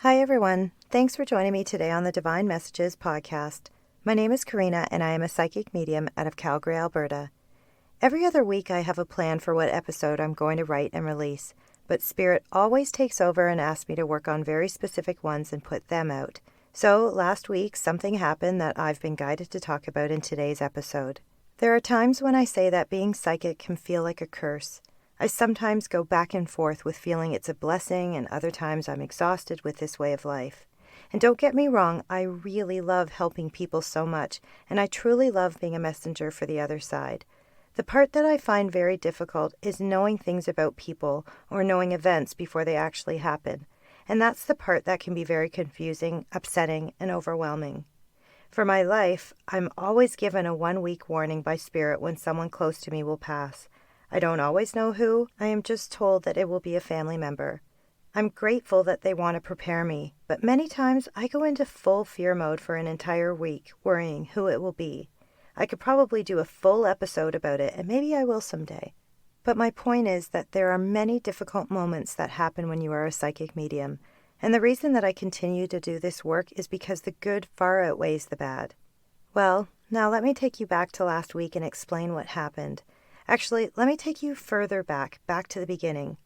Hi, everyone. Thanks for joining me today on the Divine Messages podcast. My name is Karina, and I am a psychic medium out of Calgary, Alberta. Every other week, I have a plan for what episode I'm going to write and release, but Spirit always takes over and asks me to work on very specific ones and put them out. So last week, something happened that I've been guided to talk about in today's episode. There are times when I say that being psychic can feel like a curse. I sometimes go back and forth with feeling it's a blessing, and other times I'm exhausted with this way of life. And don't get me wrong, I really love helping people so much, and I truly love being a messenger for the other side. The part that I find very difficult is knowing things about people or knowing events before they actually happen. And that's the part that can be very confusing, upsetting, and overwhelming. For my life, I'm always given a 1-week warning by Spirit when someone close to me will pass. I don't always know who. I am just told that it will be a family member. I'm grateful that they want to prepare me, but many times I go into full fear mode for an entire week, worrying who it will be. I could probably do a full episode about it, and maybe I will someday. But my point is that there are many difficult moments that happen when you are a psychic medium, and the reason that I continue to do this work is because the good far outweighs the bad. Well, now let me take you back to last week and explain what happened. Actually, let me take you further back to the beginning.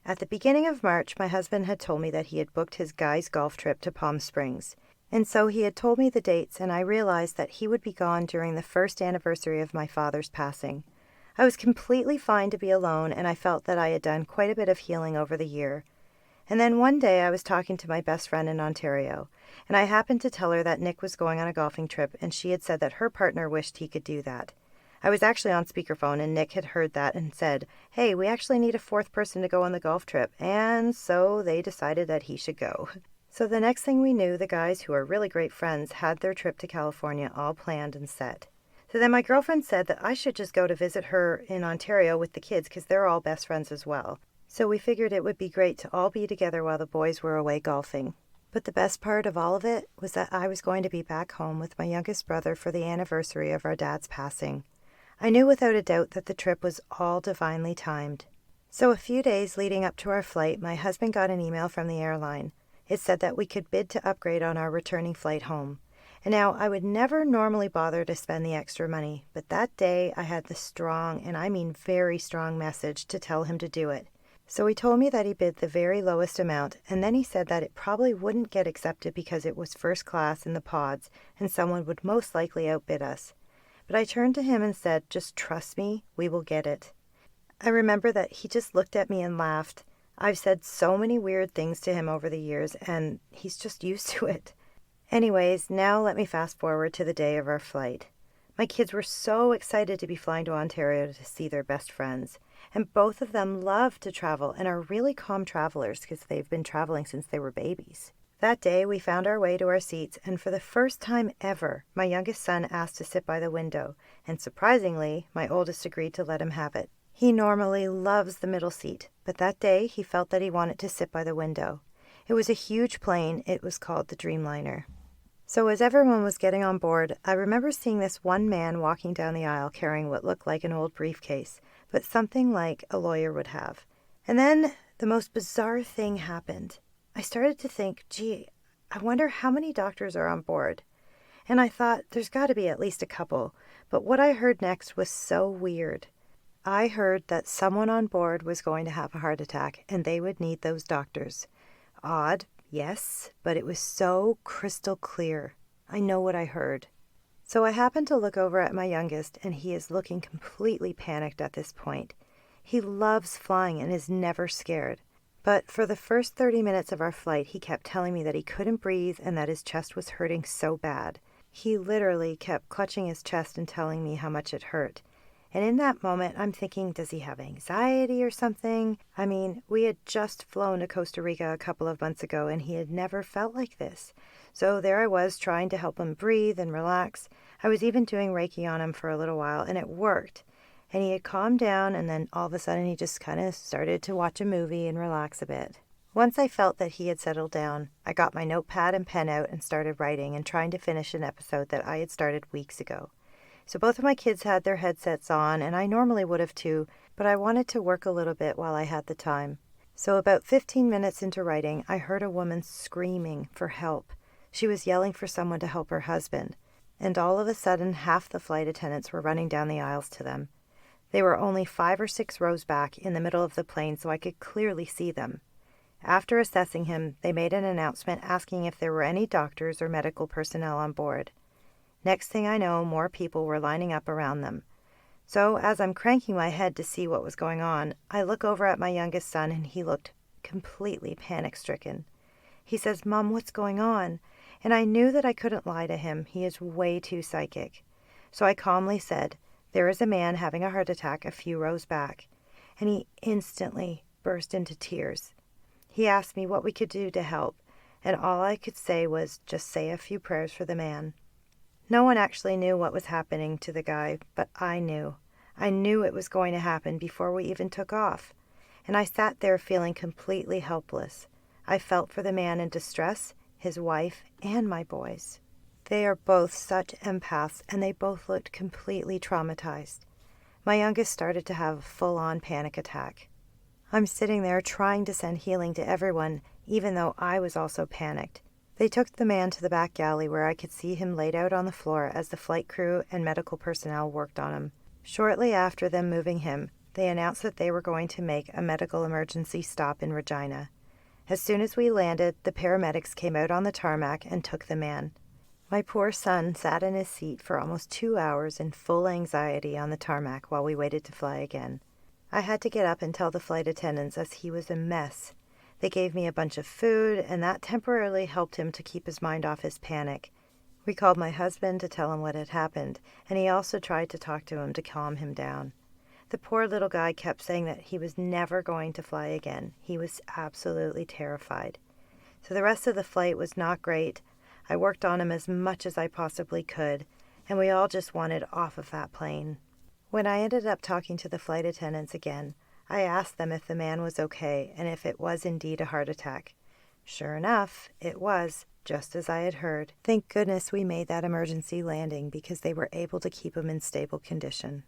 At the beginning of March, my husband had told me that he had booked his guy's golf trip to Palm Springs. And so he had told me the dates, and I realized that he would be gone during the first anniversary of my father's passing. I was completely fine to be alone, and I felt that I had done quite a bit of healing over the year. And then one day I was talking to my best friend in Ontario, and I happened to tell her that Nick was going on a golfing trip, and she had said that her partner wished he could do that. I was actually on speakerphone, and Nick had heard that and said, "Hey, we actually need a 4th person to go on the golf trip," and so they decided that he should go. So the next thing we knew, the guys, who are really great friends, had their trip to California all planned and set. So then my girlfriend said that I should just go to visit her in Ontario with the kids because they're all best friends as well. So we figured it would be great to all be together while the boys were away golfing. But the best part of all of it was that I was going to be back home with my youngest brother for the anniversary of our dad's passing. I knew without a doubt that the trip was all divinely timed. So a few days leading up to our flight, my husband got an email from the airline. It said that we could bid to upgrade on our returning flight home. And now I would never normally bother to spend the extra money, but that day I had the strong, and I mean very strong, message to tell him to do it. So he told me that he bid the very lowest amount, and then he said that it probably wouldn't get accepted because it was first class in the pods, and someone would most likely outbid us. But I turned to him and said, "Just trust me, we will get it." I remember that he just looked at me and laughed. I've said so many weird things to him over the years, and he's just used to it. Anyways, now let me fast forward to the day of our flight. My kids were so excited to be flying to Ontario to see their best friends, and both of them love to travel and are really calm travelers because they've been traveling since they were babies. That day, we found our way to our seats, and for the first time ever, my youngest son asked to sit by the window, and surprisingly, my oldest agreed to let him have it. He normally loves the middle seat, but that day he felt that he wanted to sit by the window. It was a huge plane. It was called the Dreamliner. So as everyone was getting on board, I remember seeing this one man walking down the aisle carrying what looked like an old briefcase, but something like a lawyer would have. And then the most bizarre thing happened. I started to think, gee, I wonder how many doctors are on board. And I thought, there's got to be at least a couple. But what I heard next was so weird. I heard that someone on board was going to have a heart attack, and they would need those doctors. Odd, yes, but it was so crystal clear. I know what I heard. So I happened to look over at my youngest, and he is looking completely panicked at this point. He loves flying and is never scared. But for the first 30 minutes of our flight, he kept telling me that he couldn't breathe and that his chest was hurting so bad. He literally kept clutching his chest and telling me how much it hurt. And in that moment, I'm thinking, does he have anxiety or something? I mean, we had just flown to Costa Rica a couple of months ago, and he had never felt like this. So there I was trying to help him breathe and relax. I was even doing Reiki on him for a little while, and it worked. And he had calmed down, and then all of a sudden he just kind of started to watch a movie and relax a bit. Once I felt that he had settled down, I got my notepad and pen out and started writing and trying to finish an episode that I had started weeks ago. So both of my kids had their headsets on, and I normally would have too, but I wanted to work a little bit while I had the time. So about 15 minutes into writing, I heard a woman screaming for help. She was yelling for someone to help her husband, and all of a sudden half the flight attendants were running down the aisles to them. They were only 5 or 6 rows back in the middle of the plane, so I could clearly see them. After assessing him, they made an announcement asking if there were any doctors or medical personnel on board. Next thing I know, more people were lining up around them. So as I'm cranking my head to see what was going on, I look over at my youngest son and he looked completely panic-stricken. He says, "Mom, what's going on?" And I knew that I couldn't lie to him. He is way too psychic. So I calmly said, "There is a man having a heart attack a few rows back." And he instantly burst into tears. He asked me what we could do to help, and all I could say was just say a few prayers for the man. No one actually knew what was happening to the guy, but I knew. I knew it was going to happen before we even took off. And I sat there feeling completely helpless. I felt for the man in distress, his wife, and my boys. They are both such empaths, and they both looked completely traumatized. My youngest started to have a full-on panic attack. I'm sitting there trying to send healing to everyone, even though I was also panicked. They took the man to the back galley where I could see him laid out on the floor as the flight crew and medical personnel worked on him. Shortly after them moving him, they announced that they were going to make a medical emergency stop in Regina. As soon as we landed, the paramedics came out on the tarmac and took the man. My poor son sat in his seat for almost 2 hours in full anxiety on the tarmac while we waited to fly again. I had to get up and tell the flight attendants as he was a mess. They gave me a bunch of food, and that temporarily helped him to keep his mind off his panic. We called my husband to tell him what had happened, and he also tried to talk to him to calm him down. The poor little guy kept saying that he was never going to fly again. He was absolutely terrified. So the rest of the flight was not great. I worked on him as much as I possibly could, and we all just wanted off of that plane. When I ended up talking to the flight attendants again, I asked them if the man was okay and if it was indeed a heart attack. Sure enough, it was, just as I had heard. Thank goodness we made that emergency landing because they were able to keep him in stable condition.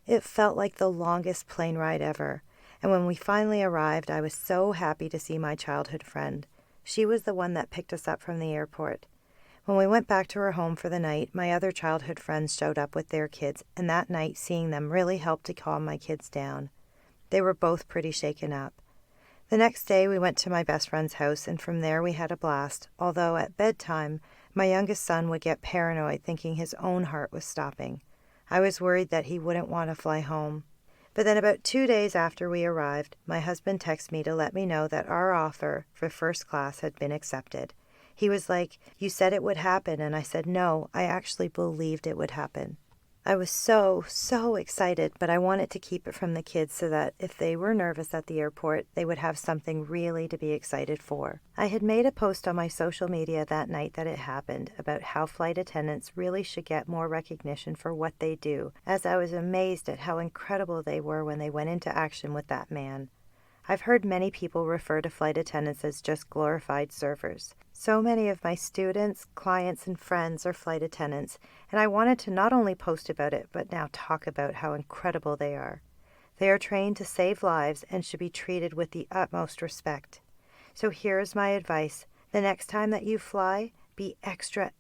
It felt like the longest plane ride ever, and when we finally arrived, I was so happy to see my childhood friend. She was the one that picked us up from the airport. When we went back to her home for the night, my other childhood friends showed up with their kids, and that night seeing them really helped to calm my kids down. They were both pretty shaken up. The next day we went to my best friend's house, and from there we had a blast, although at bedtime my youngest son would get paranoid thinking his own heart was stopping. I was worried that he wouldn't want to fly home. But then about 2 days after we arrived, my husband texted me to let me know that our offer for first class had been accepted. He was like, "You said it would happen," and I said, "No, I actually believed it would happen." I was so excited, but I wanted to keep it from the kids so that if they were nervous at the airport, they would have something really to be excited for. I had made a post on my social media that night that it happened about how flight attendants really should get more recognition for what they do, as I was amazed at how incredible they were when they went into action with that man. I've heard many people refer to flight attendants as just glorified servers. So many of my students, clients, and friends are flight attendants, and I wanted to not only post about it, but now talk about how incredible they are. They are trained to save lives and should be treated with the utmost respect. So here is my advice. The next time that you fly, be extra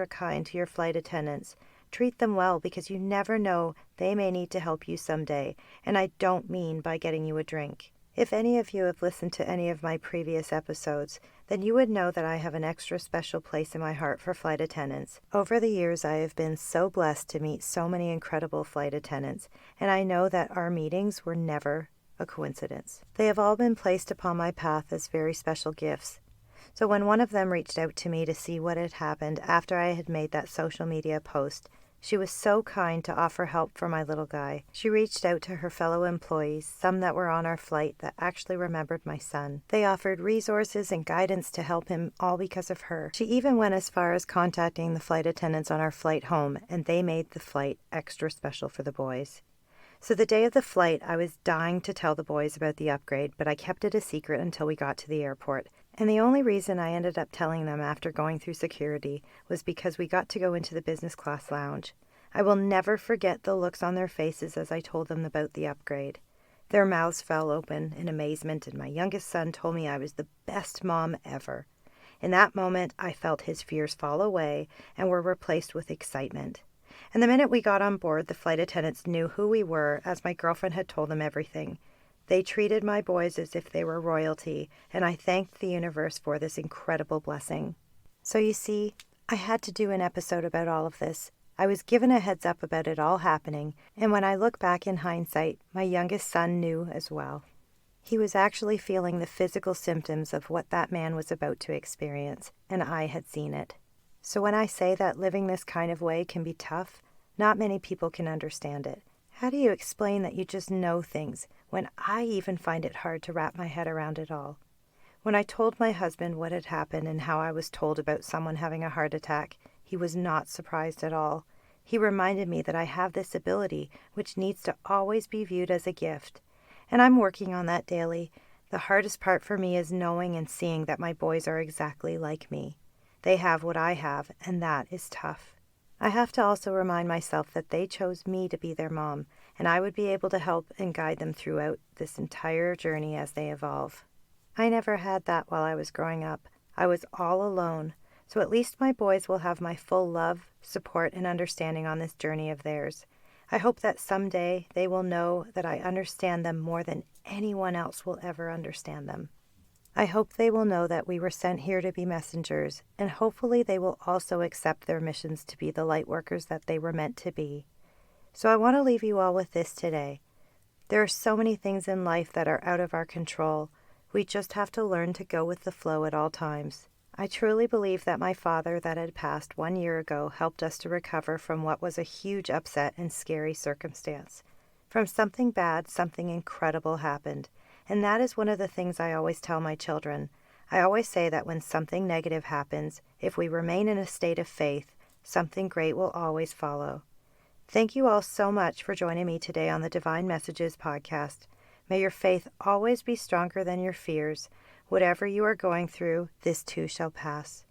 kind to your flight attendants. Treat them well because you never know, they may need to help you someday, and I don't mean by getting you a drink. If any of you have listened to any of my previous episodes, then you would know that I have an extra special place in my heart for flight attendants. Over the years, I have been so blessed to meet so many incredible flight attendants, and I know that our meetings were never a coincidence. They have all been placed upon my path as very special gifts. So when one of them reached out to me to see what had happened after I had made that social media post, she was so kind to offer help for my little guy. She reached out to her fellow employees, some that were on our flight that actually remembered my son. They offered resources and guidance to help him, all because of her. She even went as far as contacting the flight attendants on our flight home, and they made the flight extra special for the boys. So the day of the flight, I was dying to tell the boys about the upgrade, but I kept it a secret until we got to the airport. And the only reason I ended up telling them after going through security was because we got to go into the business class lounge. I will never forget the looks on their faces as I told them about the upgrade. Their mouths fell open in amazement, and my youngest son told me I was the best mom ever. In that moment, I felt his fears fall away and were replaced with excitement. And the minute we got on board, the flight attendants knew who we were, as my girlfriend had told them everything. They treated my boys as if they were royalty, and I thanked the universe for this incredible blessing. So you see, I had to do an episode about all of this. I was given a heads up about it all happening, and when I look back in hindsight, my youngest son knew as well. He was actually feeling the physical symptoms of what that man was about to experience, and I had seen it. So when I say that living this kind of way can be tough, not many people can understand it. How do you explain that you just know things when I even find it hard to wrap my head around it all? When I told my husband what had happened and how I was told about someone having a heart attack, he was not surprised at all. He reminded me that I have this ability, which needs to always be viewed as a gift. And I'm working on that daily. The hardest part for me is knowing and seeing that my boys are exactly like me. They have what I have, and that is tough. I have to also remind myself that they chose me to be their mom, and I would be able to help and guide them throughout this entire journey as they evolve. I never had that while I was growing up. I was all alone, so at least my boys will have my full love, support, and understanding on this journey of theirs. I hope that someday they will know that I understand them more than anyone else will ever understand them. I hope they will know that we were sent here to be messengers, and hopefully they will also accept their missions to be the light workers that they were meant to be. So I want to leave you all with this today. There are so many things in life that are out of our control. We just have to learn to go with the flow at all times. I truly believe that my father that had passed 1 year ago helped us to recover from what was a huge upset and scary circumstance. From something bad, something incredible happened. And that is one of the things I always tell my children. I always say that when something negative happens, if we remain in a state of faith, something great will always follow. Thank you all so much for joining me today on the Divine Messages podcast. May your faith always be stronger than your fears. Whatever you are going through, this too shall pass.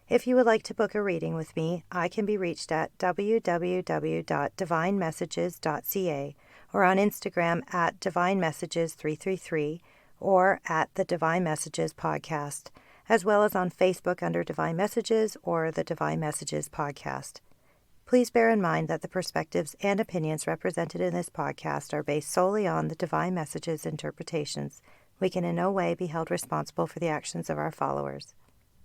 If you would like to book a reading with me, I can be reached at www.divinemessages.ca or on Instagram at divinemessages333 or at the Divine Messages podcast, as well as on Facebook under Divine Messages or the Divine Messages podcast. Please bear in mind that the perspectives and opinions represented in this podcast are based solely on the Divine Messages interpretations. We can in no way be held responsible for the actions of our followers.